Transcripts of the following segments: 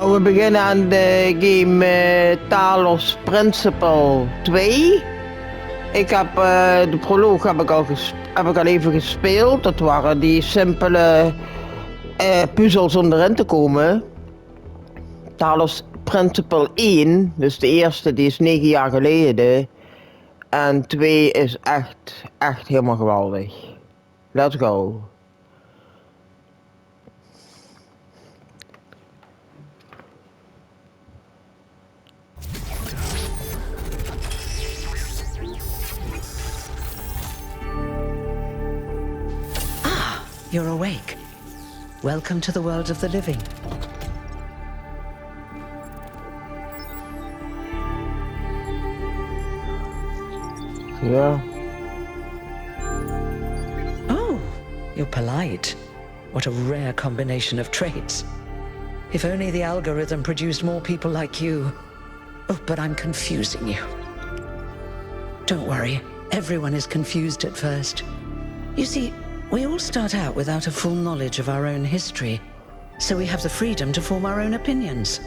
We beginnen aan de game Talos Principle 2. Ik heb de proloog heb ik al even gespeeld. Dat waren die simpele puzzels om erin te komen. Talos Principle 1, dus de eerste, die is 9 jaar geleden. En 2 is echt helemaal geweldig. Let's go. You're awake. Welcome to the world of the living. Yeah. Oh, you're polite. What a rare combination of traits. If only the algorithm produced more people like you. Oh, but I'm confusing you. Don't worry, everyone is confused at first. You see, we all start out without a full knowledge of our own history, so we have the freedom to form our own opinions.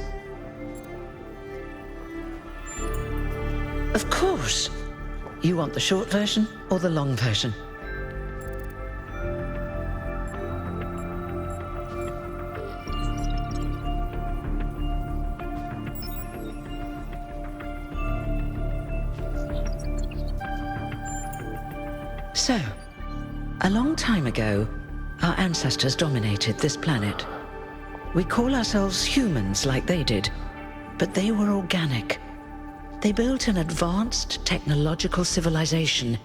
Of course. You want the short version or the long version? So, a long time ago, our ancestors dominated this planet. We call ourselves humans like they did, but they were organic. They built an advanced technological civilization,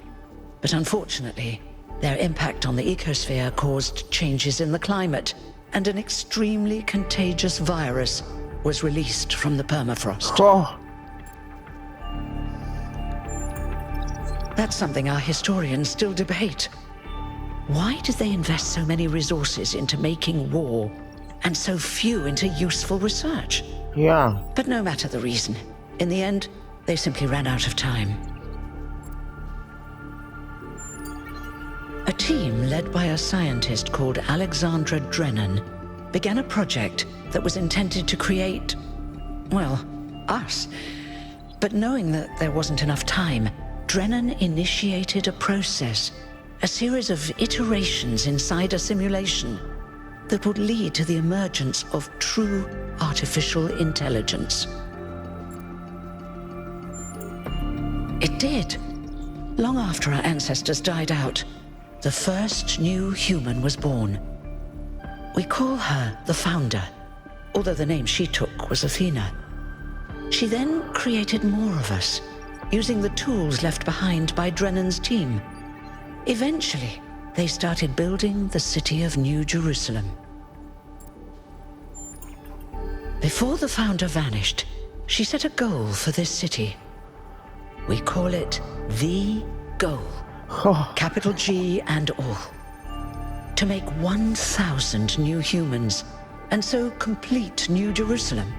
but unfortunately, their impact on the ecosphere caused changes in the climate, and an extremely contagious virus was released from the permafrost. Oh. That's something our historians still debate. Why did they invest so many resources into making war, and so few into useful research? Yeah. But no matter the reason, in the end, they simply ran out of time. A team led by a scientist called Alexandra Drennan began a project that was intended to create, well, us. But knowing that there wasn't enough time, Drennan initiated a process, a series of iterations inside a simulation that would lead to the emergence of true artificial intelligence. It did. Long after our ancestors died out, the first new human was born. We call her the Founder, although the name she took was Athena. She then created more of us, using the tools left behind by Drennan's team. Eventually, they started building the city of New Jerusalem. Before the Founder vanished, she set a goal for this city. We call it the goal, capital G and all. To make 1,000 new humans, and so complete New Jerusalem.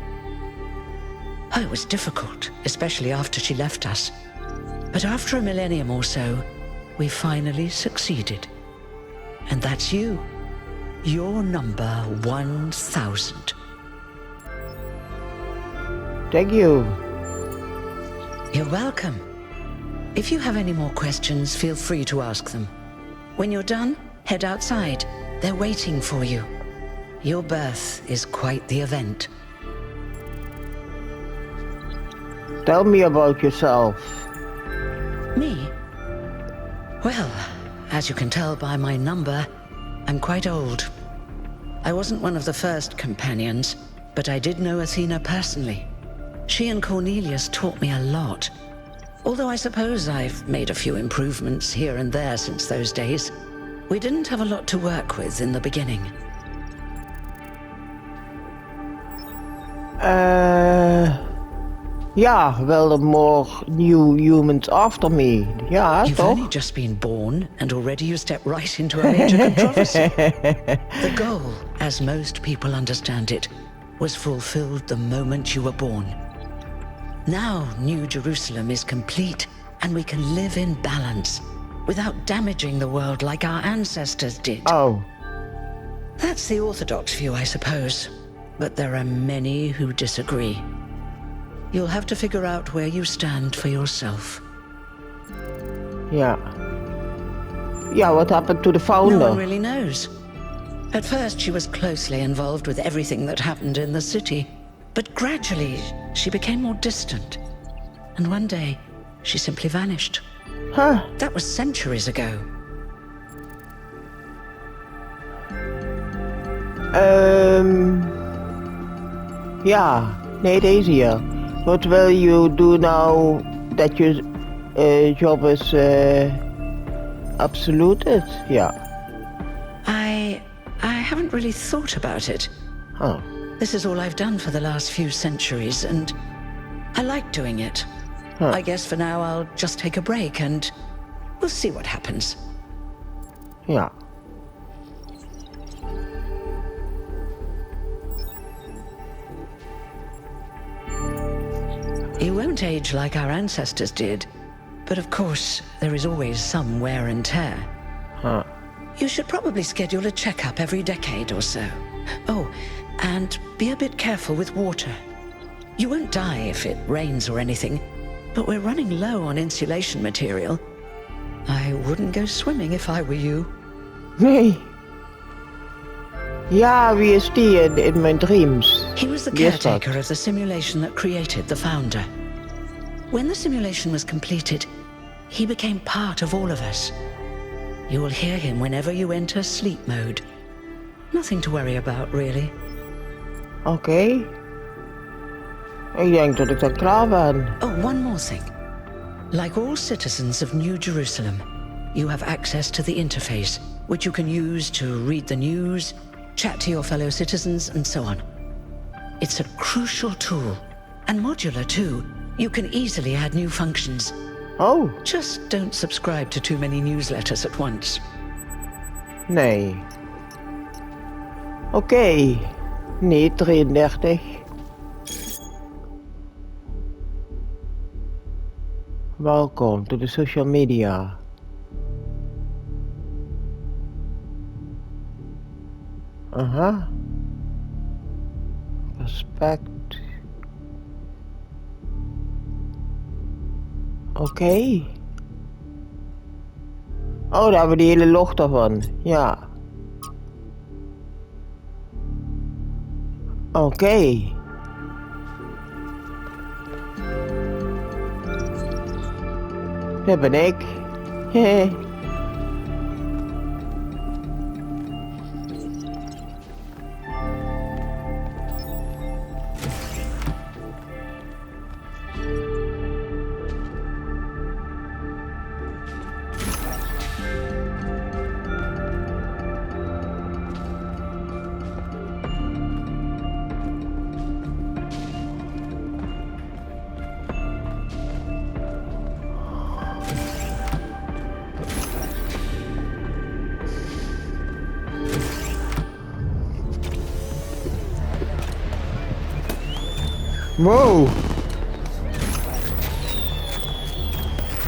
Oh, it was difficult, especially after she left us. But after a millennium or so, we finally succeeded. And that's you. You're number 1,000. Thank you. You're welcome. If you have any more questions, feel free to ask them. When you're done, head outside. They're waiting for you. Your birth is quite the event. Tell me about yourself. Me? Well, as you can tell by my number, I'm quite old. I wasn't one of the first companions, but I did know Athena personally. She and Cornelius taught me a lot. Although I suppose I've made a few improvements here and there since those days. We didn't have a lot to work with in the beginning. Yeah, well, more new humans after me. Yeah, You've toch? only just been born, and already you step right into a major controversy. The goal, as most people understand it, was fulfilled the moment you were born. Now New Jerusalem is complete, and we can live in balance, without damaging the world like our ancestors did. Oh. That's the orthodox view, I suppose. but there are many who disagree. You'll have to figure out where you stand for yourself. Yeah. Yeah, what happened to the founder? No one really knows. At first, she was closely involved with everything that happened in the city. But gradually, she became more distant. And one day, she simply vanished. Huh. That was centuries ago. Ja, nee, deze hier. What will you do now that your job is absoluted? Yeah. I haven't really thought about it. Oh. This is all I've done for the last few centuries, and I like doing it. Huh. I guess for now I'll just take a break, and we'll see what happens. Ja. You won't age like our ancestors did, but of course, there is always some wear and tear. Huh. You should probably schedule a checkup every decade or so. Oh, and be a bit careful with water. You won't die if it rains or anything, but we're running low on insulation material. I wouldn't go swimming if I were you. Nee. Ja, wie is die in mijn dreams? He was the Wie is dat? caretaker of the simulation that created the Founder. When the simulation was completed, he became part of all of us. You will hear him whenever you enter sleep mode. Nothing to worry about, really. Oké. Ik denk dat ik dan klaar ben. Oh, one more thing. Like all citizens of New Jerusalem, you have access to the interface, which you can use to read the news, chat to your fellow citizens, and so on. It's a crucial tool, and modular too. You can easily add new functions. Oh, Just don't subscribe to too many newsletters at once. nee. Oké. Nee, 33. Welkom to the social media. Aha. Respect. Oké. Oh, daar hebben we die hele log daarvan. Ja. Oké. Dat ben ik. Hehe. Whoa!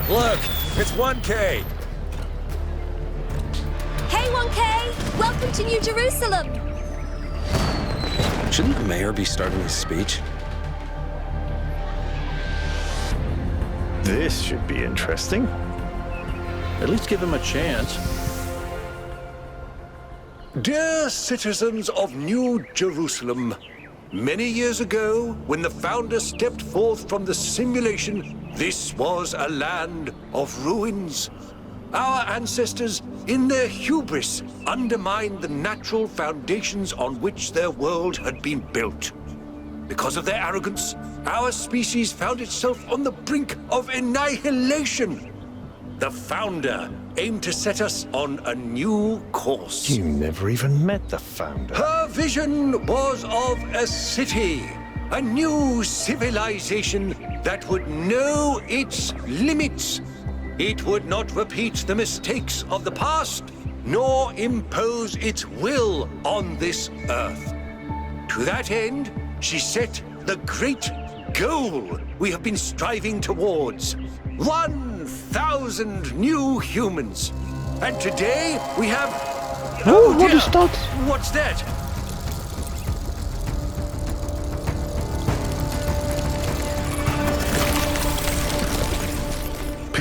Look, it's 1K. Hey 1K! Welcome to New Jerusalem! Shouldn't the mayor be starting his speech? This should be interesting. At least give him a chance. Dear citizens of New Jerusalem, many years ago, when the Founder stepped forth from the simulation, this was a land of ruins. Our ancestors, in their hubris, undermined the natural foundations on which their world had been built. Because of their arrogance, our species found itself on the brink of annihilation. The Founder aimed to set us on a new course. You never even met the Founder. Her vision was of a city, a new civilization that would know its limits. It would not repeat the mistakes of the past, nor impose its will on this earth. To that end, she set the great goal we have been striving towards. 1,000 new humans. And today we have... Oh, what dear. is that? What's that?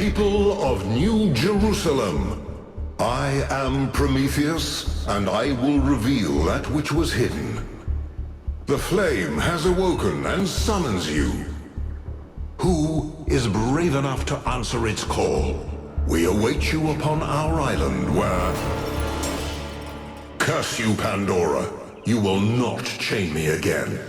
people of New Jerusalem, I am Prometheus, and I will reveal that which was hidden. The flame has awoken and summons you. Who is brave enough to answer its call? We await you upon our island where... Curse you, Pandora. You will not chain me again.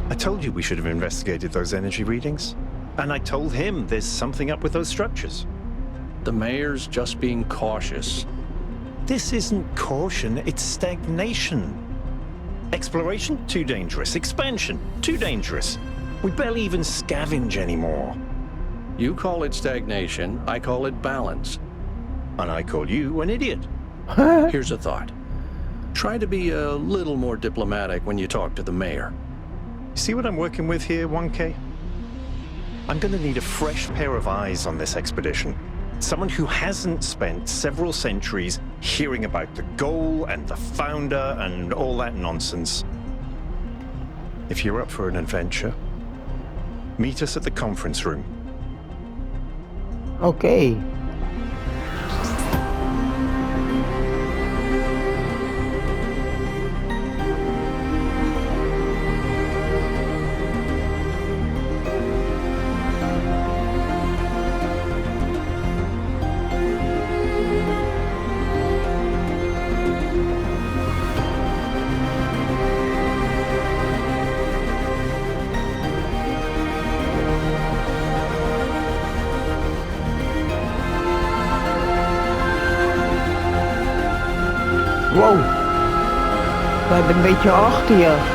I told you we should have investigated those energy readings. And I told him there's something up with those structures. The mayor's just being cautious. This isn't caution, it's stagnation. Exploration? Too dangerous. Expansion? Too dangerous. We barely even scavenge anymore. You call it stagnation, I call it balance. And I call you an idiot. Here's a thought. Try to be a little more diplomatic when you talk to the mayor. See what I'm working with here, 1K? I'm gonna need a fresh pair of eyes on this expedition. Someone who hasn't spent several centuries hearing about the goal and the founder and all that nonsense. If you're up for an adventure, meet us at the conference room. Okay. Wow, we hebben een beetje achter je.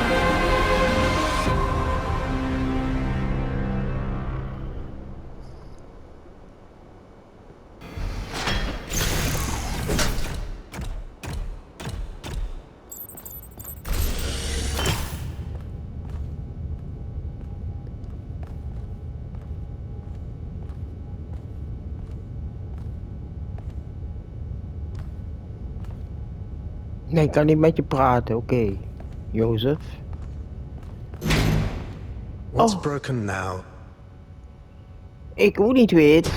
Nee, ik kan niet met je praten, oké. Jozef. What's broken now? Ik ook niet weet.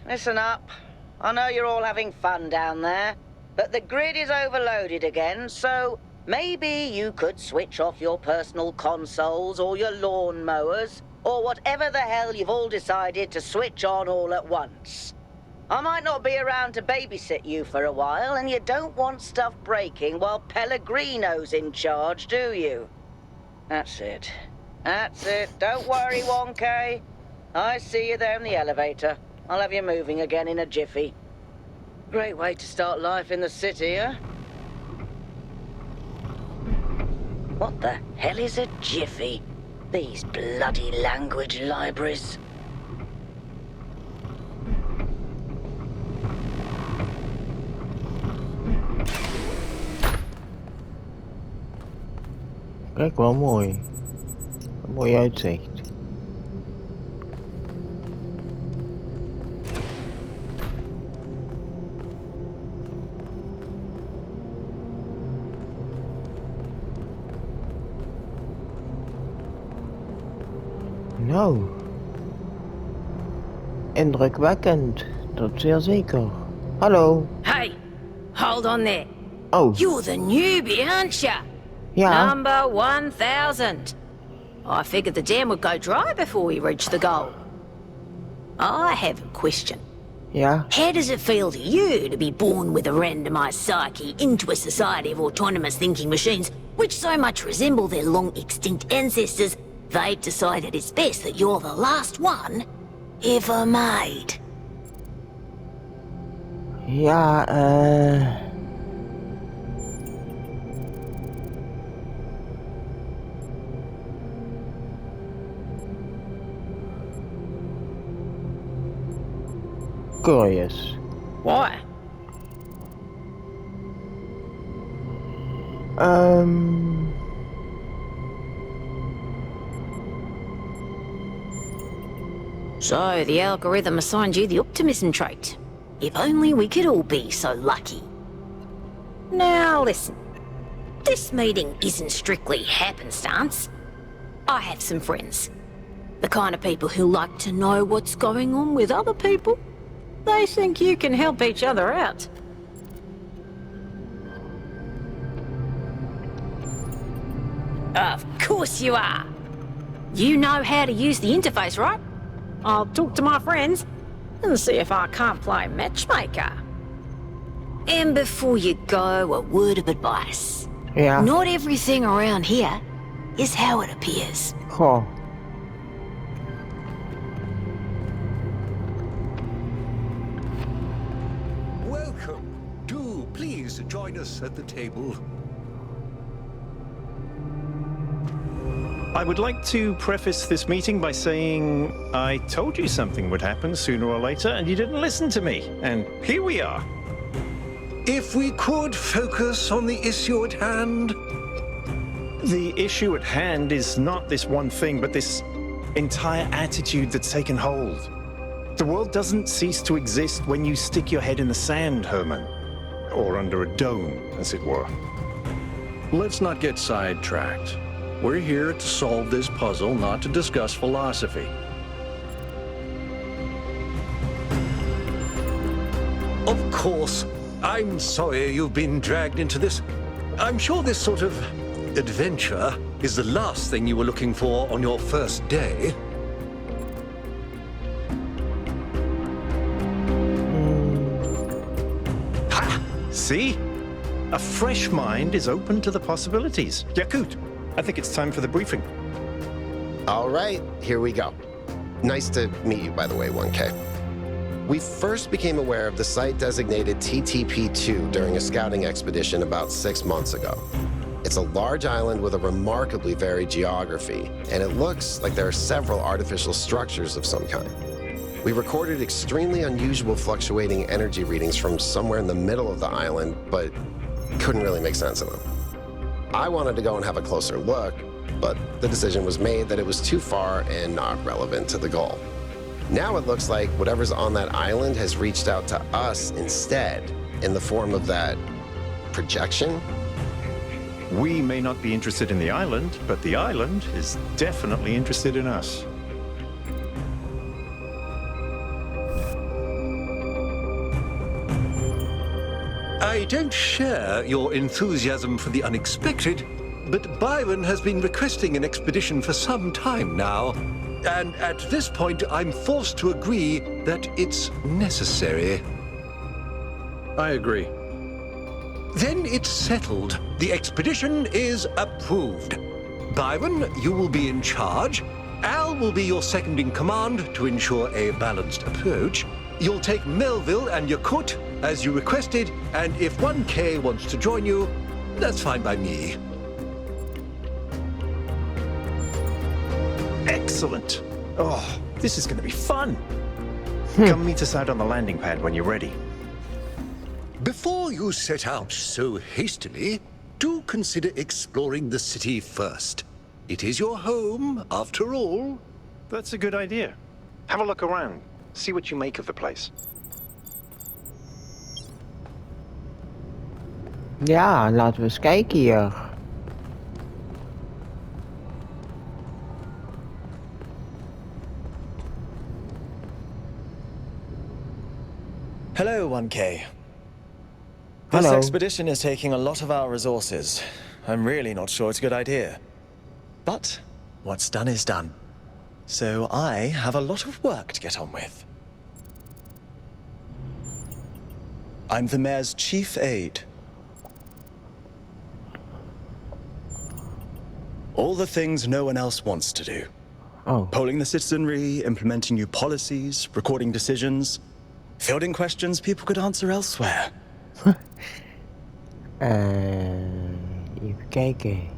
Listen up. I know you're all having fun down there, but the grid is overloaded again, so maybe you could switch off your personal consoles or your lawn mowers, or whatever the hell you've all decided to switch on all at once. I might not be around to babysit you for a while, and you don't want stuff breaking while Pellegrino's in charge, do you? That's it. That's it. Don't worry, 1K. I see you there in the elevator. I'll have you moving again in a jiffy. Great way to start life in the city, huh? What the hell is a jiffy? These bloody language libraries. Kijk, wel mooi. Een mooi uitzicht. Nou, indrukwekkend, dat zeer zeker. Hallo. Hey, hold on there. Oh. You're the newbie, aren't ya? Yeah. Number 1000. I figured the dam would go dry before we reach the goal. I have a question. Yeah. How does it feel to you to be born with a randomized psyche into a society of autonomous thinking machines which so much resemble their long extinct ancestors They've decided it's best that you're the last one ever made. Ja, curious. Why? So the algorithm assigned you the optimism trait. If only we could all be so lucky. Now listen, this meeting isn't strictly happenstance. I have some friends. The kind of people who like to know what's going on with other people. They think you can help each other out. Of course you are. You know how to use the interface, right? I'll talk to my friends and see if I can't play matchmaker. And before you go, a word of advice. Ja. Not everything around here is how it appears. Goh. Welcome. Do please join us at the table. I would like to preface this meeting by saying I told you something would happen sooner or later, and you didn't listen to me. And here we are. If we could focus on the issue at hand. The issue at hand is not this one thing, but this entire attitude that's taken hold. The world doesn't cease to exist when you stick your head in the sand, Herman. Or under a dome, as it were. Let's not get sidetracked. We're here to solve this puzzle, not to discuss philosophy. Of course. I'm sorry you've been dragged into this. I'm sure this sort of adventure is the last thing you were looking for on your first day. Ha! See? A fresh mind is open to the possibilities. Yakut, I think it's time for the briefing. All right, here we go. Nice to meet you, by the way, 1K. We first became aware of the site designated TTP-2 during a scouting expedition about 6 months ago. It's a large island with a remarkably varied geography, and it looks like there are several artificial structures of some kind. We recorded extremely unusual fluctuating energy readings from somewhere in the middle of the island, but couldn't really make sense of them. I wanted to go and have a closer look, but the decision was made that it was too far and not relevant to the goal. Now it looks like whatever's on that island has reached out to us instead, in the form of that projection. We may not be interested in the island, but the island is definitely interested in us. I don't share your enthusiasm for the unexpected, but Byron has been requesting an expedition for some time now. And at this point, I'm forced to agree that it's necessary. I agree. Then it's settled. The expedition is approved. Byron, you will be in charge. Al will be your second in command to ensure a balanced approach. You'll take Melville and Yakut, as you requested, and if 1K wants to join you, that's fine by me. Excellent. Oh, this is going to be fun. Come meet us out on the landing pad when you're ready. Before you set out so hastily, do consider exploring the city first. It is your home, after all. That's a good idea. Have a look around. See what you make of the place. Ja, laten we eens kijken hier. Hello, 1K. This Hello. expedition is taking a lot of our resources. I'm really not sure it's a good idea. But what's done is done. So I have a lot of work to get on with. I'm the mayor's chief aide. All the things no one else wants to do. Oh. Polling the citizenry, implementing new policies, recording decisions, fielding questions people could answer elsewhere. Even kijken.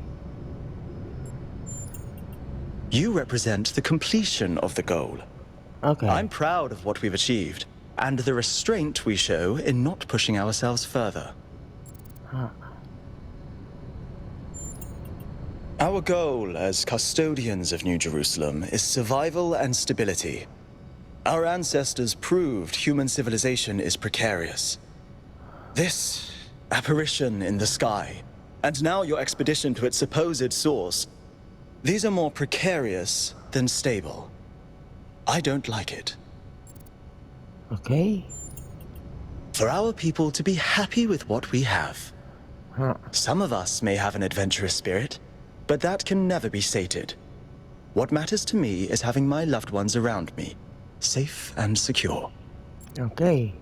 You represent the completion of the goal. Okay. I'm proud of what we've achieved, and the restraint we show in not pushing ourselves further. Huh. Our goal as custodians of New Jerusalem is survival and stability. Our ancestors proved human civilization is precarious. This apparition in the sky, and now your expedition to its supposed source, these are more precarious than stable. I don't like it. Okay. For our people to be happy with what we have. Huh. Some of us may have an adventurous spirit, but that can never be sated. What matters to me is having my loved ones around me, safe and secure. Okay.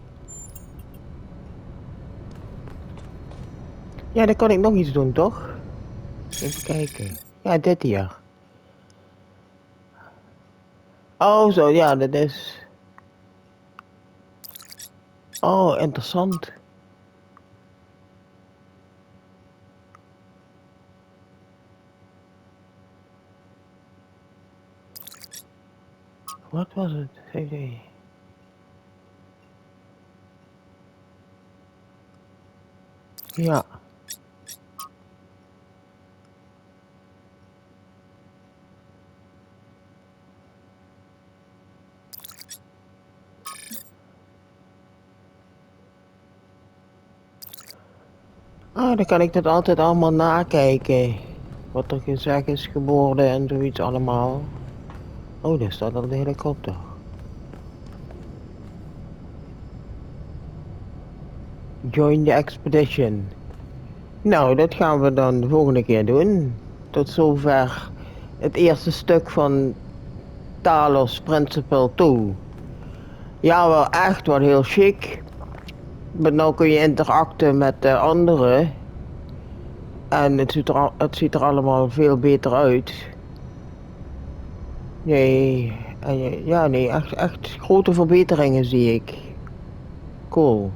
Ja, dan kan ik nog iets doen, toch? Even kijken. Ja, dit hier. Oh, zo, ja, dat is... Oh, interessant. Wat was het? CD. Ja. Ah, dan kan ik dat altijd allemaal nakijken. Wat er gezegd is geworden en zoiets allemaal. Oh, daar staat al de helikopter. Join the expedition. Nou, dat gaan we dan de volgende keer doen. Tot zover het eerste stuk van Talos Principle 2. Ja, wel echt wel heel chic. Maar nou kun je interacten met de anderen. En het ziet er allemaal veel beter uit. Nee, ja, nee, echt grote verbeteringen zie ik. Cool.